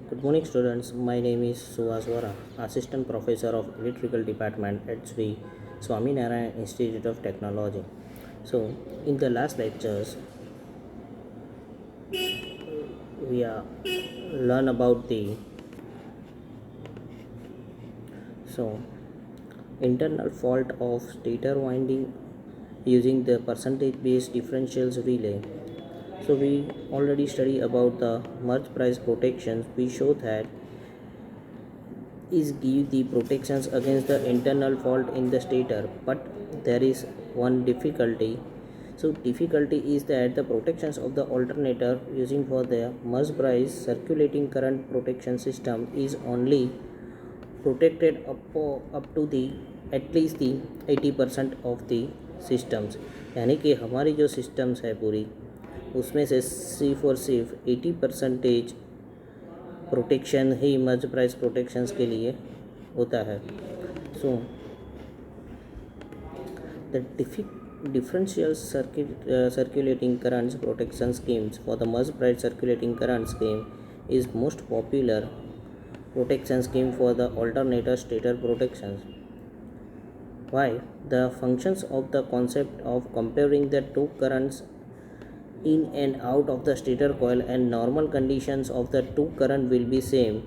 Good morning, students. My name is Suhas Vora, Assistant Professor of Electrical Department at Sri Swaminarayan Institute of Technology. So, in the last lectures, we learn about the so internal fault of stator winding using the percentage-based differentials relay. So, we already study about the merge price protections. We show that is give the protections against the internal fault in the stator, but there is one difficulty. So difficulty is that the protections of the alternator using for the merge price circulating current protection system is only protected up to the at least the 80% of the systems, यानी कि हमारी जो systems है पूरी उसमें से सिर्फ 80% protection ही मर्ज price protections के लिए होता है. So the differential circulating currents protection schemes for the merge price circulating current scheme is most popular protection scheme for the alternator stator protections. Why? The functions of the concept of comparing the two currents in and out of the stator coil and normal conditions of the two current will be same.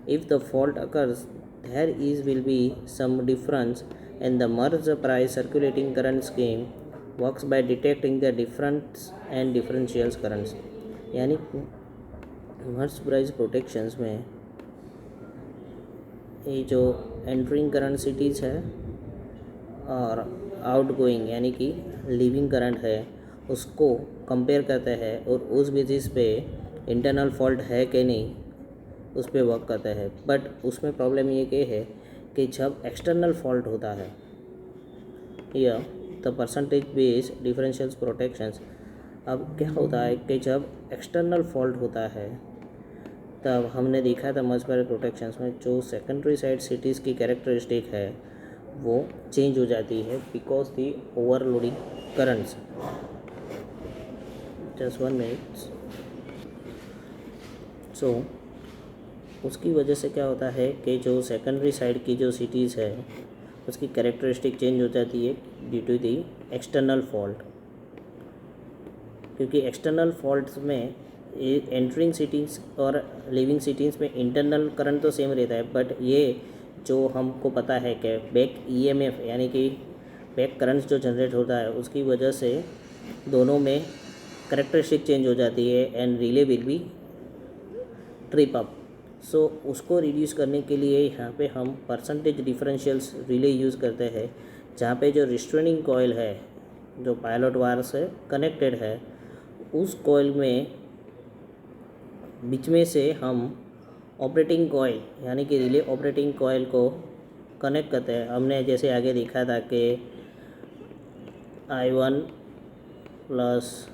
If the fault occurs, there will be some difference, and the merge price circulating current scheme works by detecting the difference and differential currents. यानी मर्ज price protections में ये जो entering current cities है और out going यानी कि leaving current है उसको कंपेयर करते हैं और उस बेसिस पे इंटरनल फॉल्ट है कि नहीं उस पर वर्क करता है. बट उसमें प्रॉब्लम ये है कि जब एक्सटर्नल फॉल्ट होता है या the percentage based differential protections, अब क्या होता है कि जब एक्सटर्नल फॉल्ट होता है तब हमने देखा था मर्ज प्राइस प्रोटेक्शंस में जो सेकेंडरी साइड सिटीज़ की कैरेक्टरिस्टिक है वो चेंज हो जाती है because the overloading currents. Just 1 minute. So उसकी वजह से क्या होता है कि जो सेकेंडरी साइड की जो सिटीज़ है उसकी कैरेक्टरिस्टिक चेंज हो जाती है due to the external fault. क्योंकि एक्सटर्नल फॉल्ट्स में एंटरिंग सिटीज़ और लिविंग सिटीज़ में इंटरनल करंट तो सेम रहता है, बट ये जो हमको पता है कि बैक ईएमएफ यानी कि बैक करंट्स जो जनरेट होता है उसकी वजह से दोनों में कैरेक्टरिस्टिक चेंज हो जाती है and relay will be trip up. So उसको रिड्यूस करने के लिए यहाँ पे हम परसेंटेज डिफरेंशियल्स रिले यूज़ करते हैं जहाँ पे जो रिस्ट्रेनिंग कॉइल है जो पायलट वायर से कनेक्टेड है उस कॉइल में बीच में से हम ऑपरेटिंग कॉइल यानी कि रिले ऑपरेटिंग कॉइल को कनेक्ट करते हैं. हमने जैसे आगे देखा था कि I1 प्लस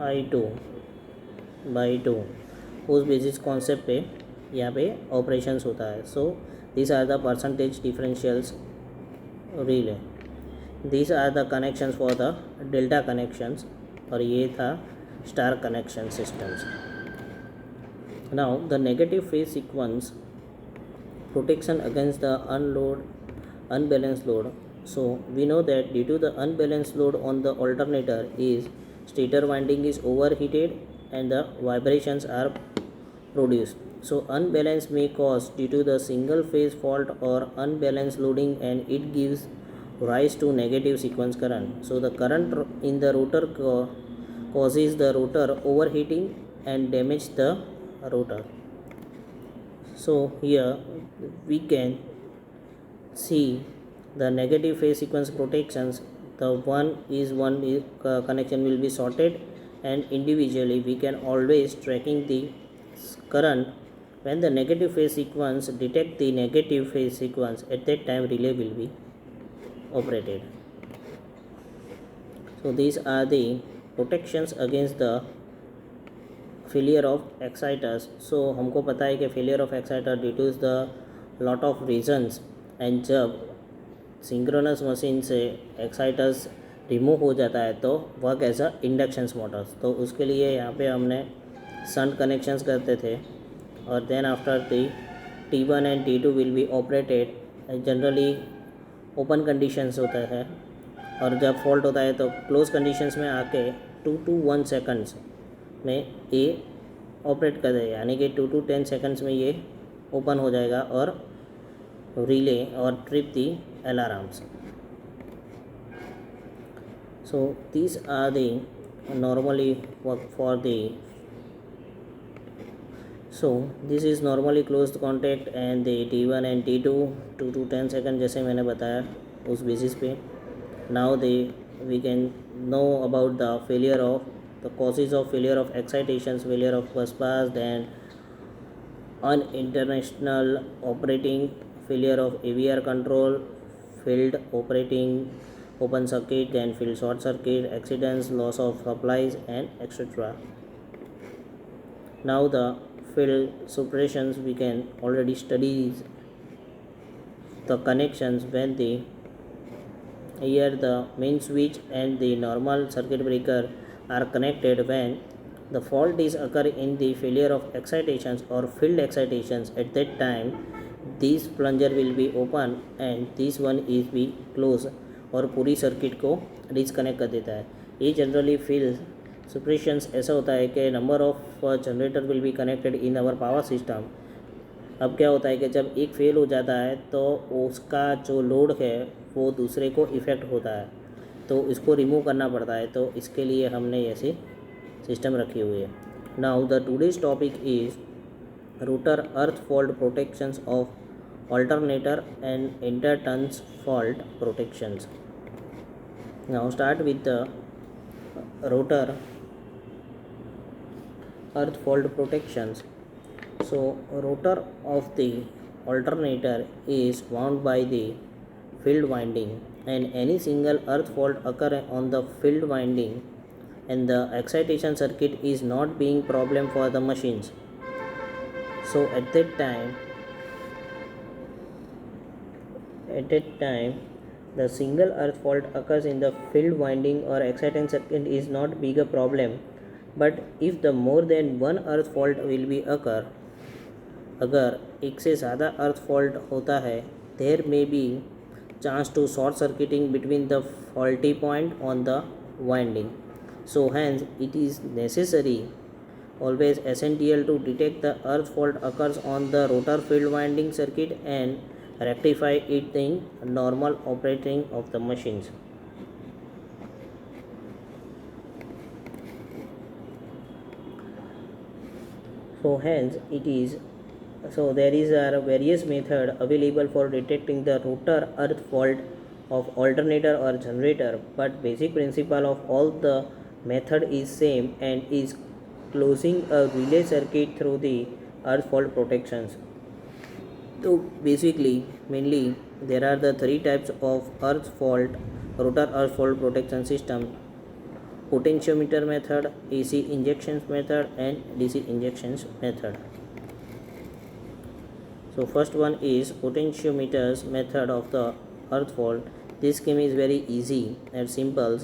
I2 बाई 2 उस बेसिस कॉन्सेप्ट पे यहाँ पे ऑपरेशंस होता है. So this are the percentage differentials relay. This are the connections for the delta connections और ये था star connection systems. Now the negative phase sequence protection against the unbalanced load. So we know that due to the unbalanced load on the alternator is stator winding is overheated and the vibrations are produced. So unbalance may cause due to the single phase fault or unbalanced loading and it gives rise to negative sequence current. So the current in the rotor causes the rotor overheating and damage the rotor. So here we can see the negative phase sequence protections. The one connection will be sorted and individually we can always tracking the current. When the negative phase sequence detect the negative phase sequence, at that time relay will be operated. So these are the protections against the failure of exciters. So हमको पता है कि failure of exciter due to the lot of reasons and जब synchronous machine से exciters remove हो जाता है तो work as a inductions motors. तो उसके लिए यहाँ पे हमने शंट कनेक्शंस करते थे और then after the T1 and T2 will be operated generally open conditions होता है और जब फॉल्ट होता है तो क्लोज कंडीशंस में आके 2 to 1 सेकंड्स में ये ऑपरेट कर देगा, यानी कि 2 to 10 सेकंड्स में ये ओपन हो जाएगा और रिले और trip the alarms. So these are the normally work for the. So this is normally closed contact and the T1 and T2 2 to 10 second जैसे मैंने बताया उस बेसिस पे. Now we can know about the failure of the causes of failure of excitations, failure of bus pass, then unintentional operating, failure of AVR control, failed operating open circuit, then field short circuit, accidents, loss of supplies and etc. Now the field suppressions we can already study the connections when here the main switch and the normal circuit breaker are connected. When the fault is occur in the failure of excitations or field excitations, at that time this plunger will be open and this one is be closed और पूरी circuit को disconnect कर देता है. ये generally field सुप्रेशंस ऐसा होता है कि number of generator will be connected in our power system. अब क्या होता है कि जब एक फेल हो जाता है तो उसका जो लोड है वो दूसरे को इफ़ेक्ट होता है, तो इसको रिमूव करना पड़ता है. तो इसके लिए हमने ऐसी सिस्टम रखी हुई है. Now the today's topic is rotor earth fault protections of alternator and interturns fault protections. Now start with the rotor earth fault protections. So rotor of the alternator is wound by the field winding, and any single earth fault occur on the field winding and the excitation circuit is not being problem for the machines. So at that time the single earth fault occurs in the field winding or exciting circuit is not big a problem, but if the more than one earth fault will be occur, अगर एक से ज़्यादा अर्थ fault होता है, there may be chance to short circuiting between the faulty point on the winding. So hence it is necessary always essential to detect the earth fault occurs on the rotor field winding circuit and rectify it in normal operating of the machines. So hence there is a various method available for detecting the rotor earth fault of alternator or generator, but basic principle of all the method is same and is closing a relay circuit through the earth fault protections. So basically mainly there are the three types of rotor earth fault protection system: potentiometer method, AC injections method and DC injections method. So first one is potentiometers method of the earth fault. This scheme is very easy and simple.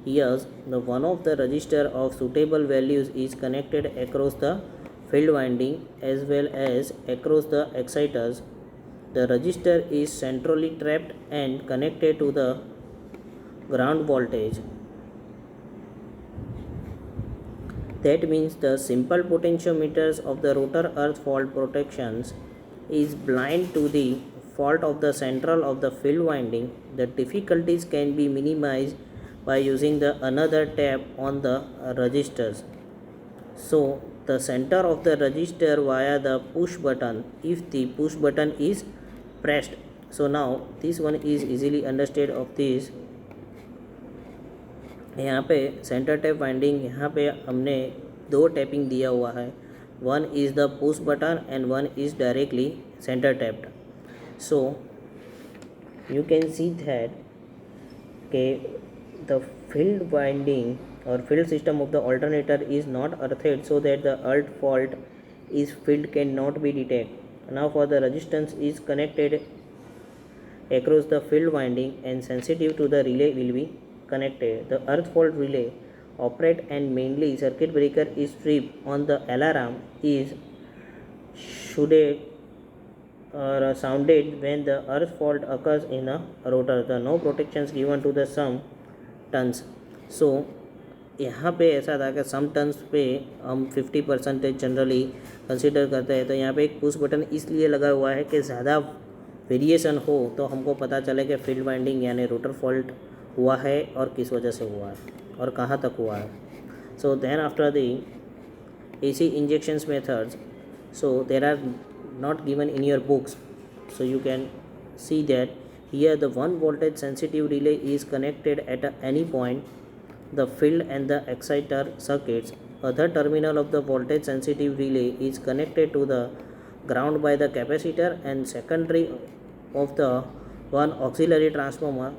Here the one of the resistor of suitable values is connected across the field winding as well as across the exciters. The resistor is centrally trapped and connected to the ground voltage. That means the simple potentiometers of the rotor earth fault protections is blind to the fault of the central of the field winding. The difficulties can be minimized by using the another tap on the resistors. So the center of the resistor via the push button if the push button is pressed. So now this one is easily understood of this. यहाँ पे centre tap winding, यहाँ पे हमने दो tapping दिया हुआ है. One is the push button and one is directly centre tapped. So you can see that के the field winding or field system of the alternator is not earthed so that the earth fault is field cannot be detected. Now for the resistance is connected across the field winding and sensitive to the relay will be connected. The earth fault relay operate and mainly circuit breaker is tripped on the alarm is should or sounded when the earth fault occurs in a rotor. The no protections given to the some turns. So यहाँ पे ऐसा था कि सम turns पे हम 50% generally consider करते हैं, तो यहाँ पे एक पुश बटन इसलिए लगा हुआ है कि ज़्यादा वेरिएशन हो तो हमको पता चले कि फील्ड वाइंडिंग यानी रोटर फॉल्ट हुआ है और किस वजह से हुआ है और कहाँ तक हुआ है. So then after the AC injections methods, so there are not given in your books, so you can see that here the one voltage sensitive relay is connected at any point the field and the exciter circuits. Other terminal of the voltage sensitive relay is connected to the ground by the capacitor and secondary of the one auxiliary transformer.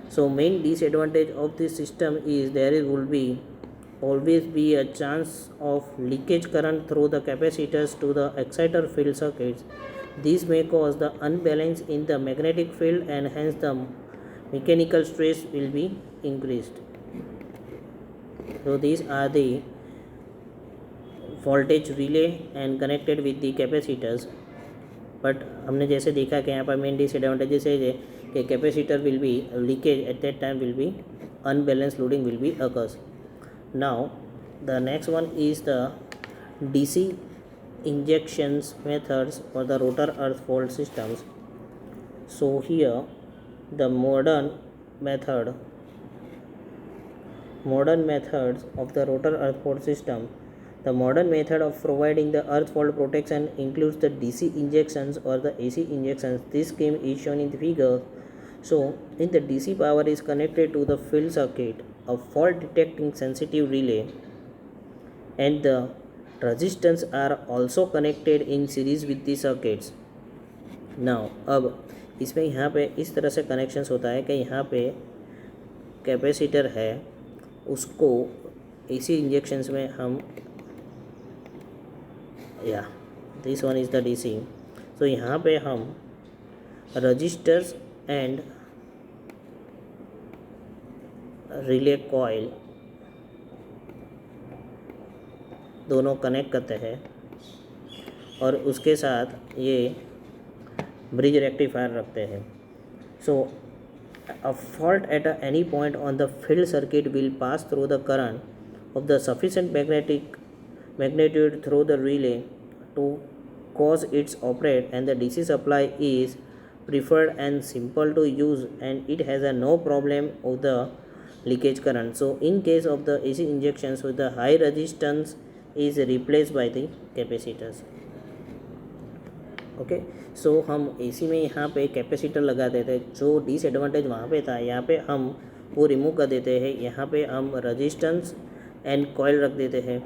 So main disadvantage of this system is there will be always be a chance of leakage current through the capacitors to the exciter field circuits. This may cause the unbalance in the magnetic field and hence the mechanical stress will be increased. So these are the voltage relay and connected with the capacitors. But हमने जैसे देखा कि यहाँ पर main disadvantages है कि capacitor will be leakage at that time will be unbalance loading will be occurs. Now the next one is the DC injections methods for the rotor earth fault systems. So here the modern methods of the rotor earth fault system. The modern method of providing the earth fault protection includes the DC injections or the AC injections. This scheme is shown in the figure. So in the DC power is connected to the field circuit, a fault detecting sensitive relay and the resistance are also connected in series with the circuits. Now अब इसमें यहाँ पे इस तरह से connections होता है कि यहाँ पे कैपेसिटर है, उसको AC इंजेक्शंस में हम this one is the DC. तो यहाँ पे हम रजिस्टर्स एंड रिले कॉइल दोनों कनेक्ट करते हैं और उसके साथ ये ब्रिज रेक्टिफायर रखते हैं. सो a fault at any point on the field circuit will pass through the current of the sufficient magnitude through the relay to cause its operate, and the DC supply is preferred and simple to use and it has a no problem of the leakage current. So in case of the AC injections with the high resistance is replaced by the capacitors. Okay. So हम AC में यहाँ पे capacitor लगा देते हैं, जो disadvantage वहाँ पे था यहाँ पे हम वो रिमूव कर देते हैं. यहाँ पे हम रजिस्टेंस एंड कॉइल रख देते हैं.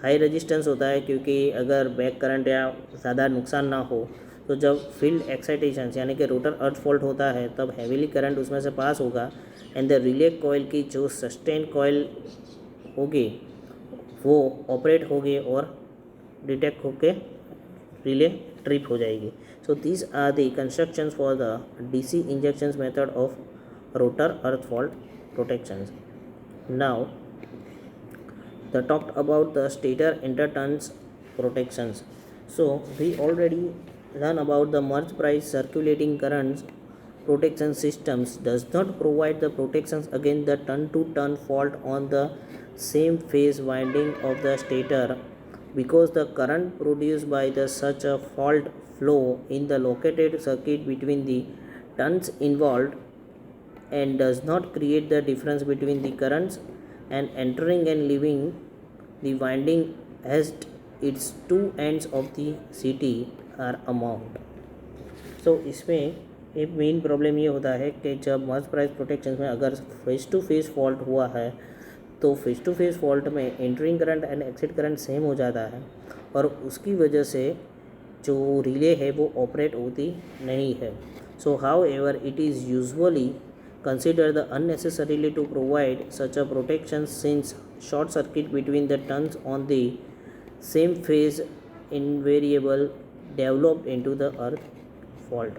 हाई रजिस्टेंस होता है क्योंकि अगर बैक करंट या ज़्यादा नुकसान ना हो तो जब फील्ड एक्साइटेशन यानी कि रोटर अर्थ फॉल्ट होता है तब हैवीली करंट उसमें से पास होगा एंड द रिले कॉइल की जो सस्टेन कॉइल होगी वो ऑपरेट होगी और डिटेक्ट होके रिले ट्रिप हो जाएगी. So this are the constructions for the DC injections method of rotor earth fault protections. Now the talked about the stator interturns protections. So we already learn about the merge price circulating currents protection systems does not provide the protections against the turn to turn fault on the same phase winding of the stator because the current produced by the such a fault flow in the located circuit between the turns involved and does not create the difference between the currents and entering and leaving the winding as its two ends of the CT are amount. So इसमें एक main problem ये होता है कि जब मर्ज price protection में अगर face to face fault हुआ है तो फेस टू फेस फॉल्ट में entering current and exit current same हो जाता है और उसकी वजह से जो रिले है वो ऑपरेट होती नहीं है. So how ever it is usually consider the unnecessarily to provide such a protection since short circuit between the turns on the same phase invariable developed into the earth fault.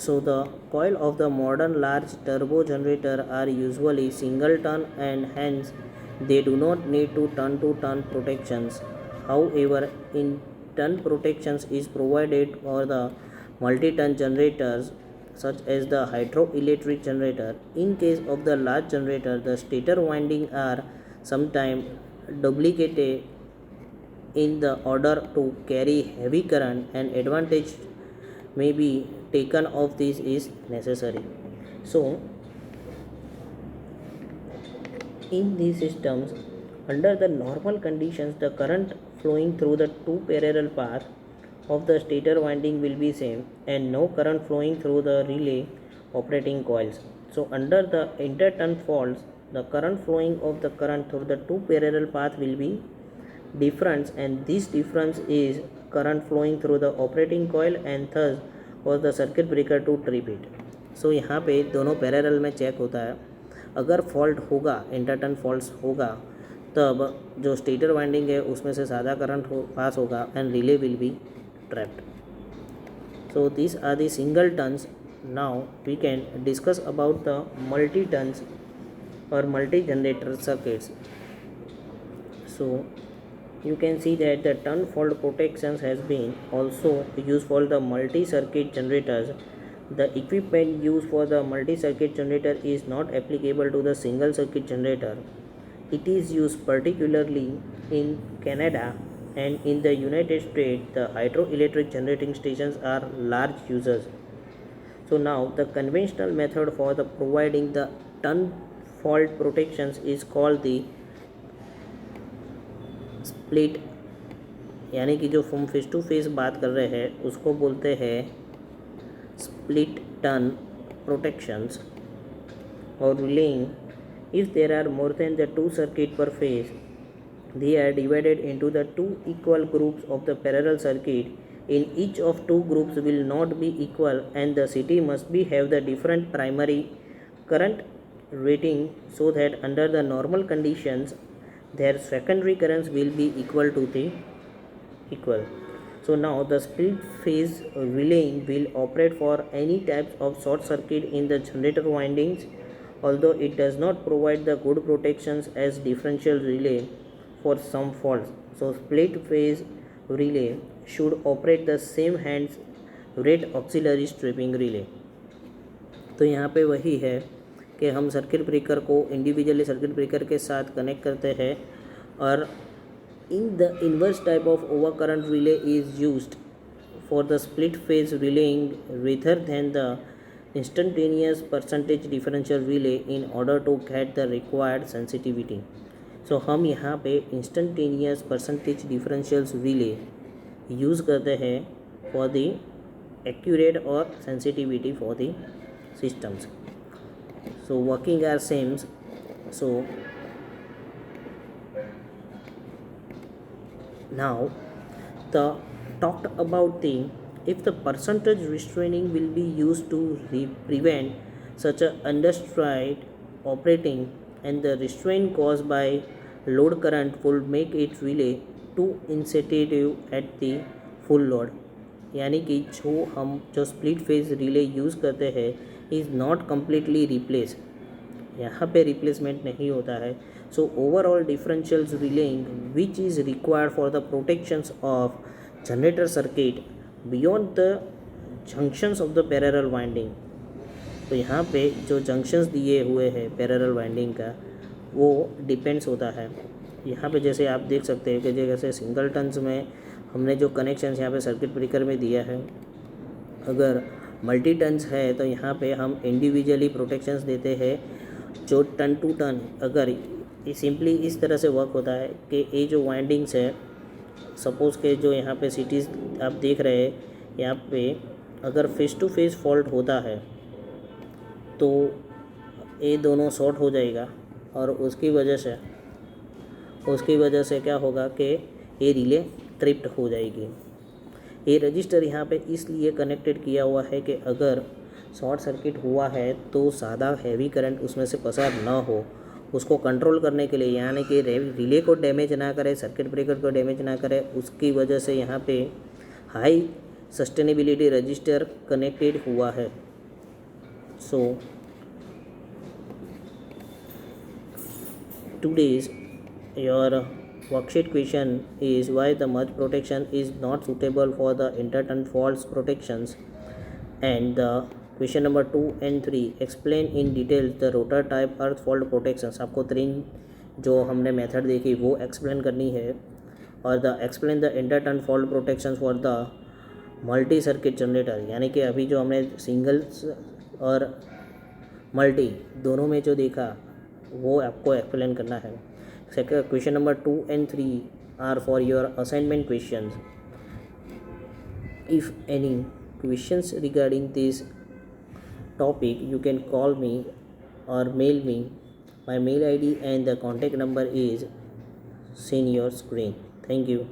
So the coil of the modern large turbo generator are usually single turn and hence they do not need to turn protections. However, in turn protections is provided for the multi-turn generators such as the hydroelectric generator. In case of the large generator, the stator winding are sometimes duplicated in the order to carry heavy current, and advantage may be taken of this is necessary. So in these systems, under the normal conditions, the current flowing through the two parallel paths of the stator winding will be same and no current flowing through the relay operating coils. So under the interturn faults, the current flowing of the current through the two parallel path will be difference, and this difference is current flowing through the operating coil and thus cause the circuit breaker to trip it. So यहाँ पे दोनों parallel में check होता है, अगर fault होगा, inter-turn fault होगा, तब जो स्टेटर वाइंडिंग है उसमें से ज़्यादा करंट पास होगा and relay will B trapped. So these are the single turns. Now we can discuss about the multi turns or multi generator circuits. So you can see that the turn fault protections has been also used for the multi-circuit generators. The equipment used for the multi-circuit generator is not applicable to the single circuit generator. It is used particularly in Canada and in the United States. The hydroelectric generating stations are large users. So now the conventional method for the providing the turn fault protections is called the split, यानी कि जो हम face to face बात कर रहे हैं उसको बोलते हैं स्प्लिट टर्न प्रोटेक्शंस और relaying. If there are more than the two circuit per phase, they are divided into the two equal groups of the parallel circuit. In each of two groups will not be equal and the city must be have the different primary current rating so that under the normal conditions their secondary currents will be equal to the equal. So now the split phase relaying will operate for any types of short circuit in the generator windings, although it does not provide the good protections as differential relay for some faults. So split phase relay should operate the same hands rate auxiliary stripping relay. तो यहाँ पे वही है कि हम circuit breaker को individually circuit breaker के साथ कनेक्ट करते हैं और in the inverse type of over current relay is used for the split phase relaying rather than the instantaneous percentage differential relay in order to get the required sensitivity. So हम यहाँ पे instantaneous percentage differentials relay use करते हैं for the accurate और sensitivity for the systems. So working are same. So now the talked about the if the percentage restraining will be used to prevent such a understride operating and the restraint caused by load current would make it relay too insensitive at the full load. यानी कि जो split phase relay use करते हैं is not completely replace, यहाँ पे replacement नहीं होता है. So overall differentials relying which is required for the protections of generator circuit beyond the junctions of the parallel winding. तो यहाँ पे जो जंक्शंस दिए हुए हैं पैरेलल वाइंडिंग का वो डिपेंड्स होता है. यहाँ पे जैसे आप देख सकते हैं कि जैसे सिंगल टर्न्स में हमने जो कनेक्शंस यहाँ पे सर्किट ब्रेकर में दिया है, अगर मल्टी टर्न्स है तो यहाँ पे हम इंडिविजुअली प्रोटेक्शंस देते हैं. जो टर्न टू टर्न अगर सिंपली इस तरह से वर्क होता है कि ये जो वाइंडिंग्स है, सपोज़ के जो यहाँ पे सिटीज़ आप देख रहे हैं, यहाँ पे अगर फेस टू फेस फॉल्ट होता है तो ये दोनों शॉर्ट हो जाएगा और उसकी वजह से क्या होगा कि ये रिले ट्रिप्ड हो जाएगी. ये रजिस्टर यहाँ पे इसलिए कनेक्टेड किया हुआ है कि अगर शॉर्ट सर्किट हुआ है तो ज़्यादा हैवी करंट उसमें से पसार ना हो, उसको कंट्रोल करने के लिए, यानी कि रिले को डैमेज ना करे, सर्किट ब्रेकर को डैमेज ना करे, उसकी वजह से यहाँ पे हाई सस्टेनेबिलिटी रजिस्टर कनेक्टेड हुआ है. So today's your worksheet question is why the merge protection is not suitable for the interturn faults protections, and the question number 2 and 3 explain in detail the rotor type earth fault protections. आपको तीन जो हमने method देखी वो explain करनी है, और the explain the interturn fault protections for the multi circuit generator, यानी कि अभी जो हमने सिंगल्स और मल्टी दोनों में जो देखा वो आपको एक्सप्लेन करना है. Second question number 2 and 3 are for your assignment questions. If any questions regarding this topic, you can call me or mail me. My mail ID and the contact number is seen your screen. Thank you.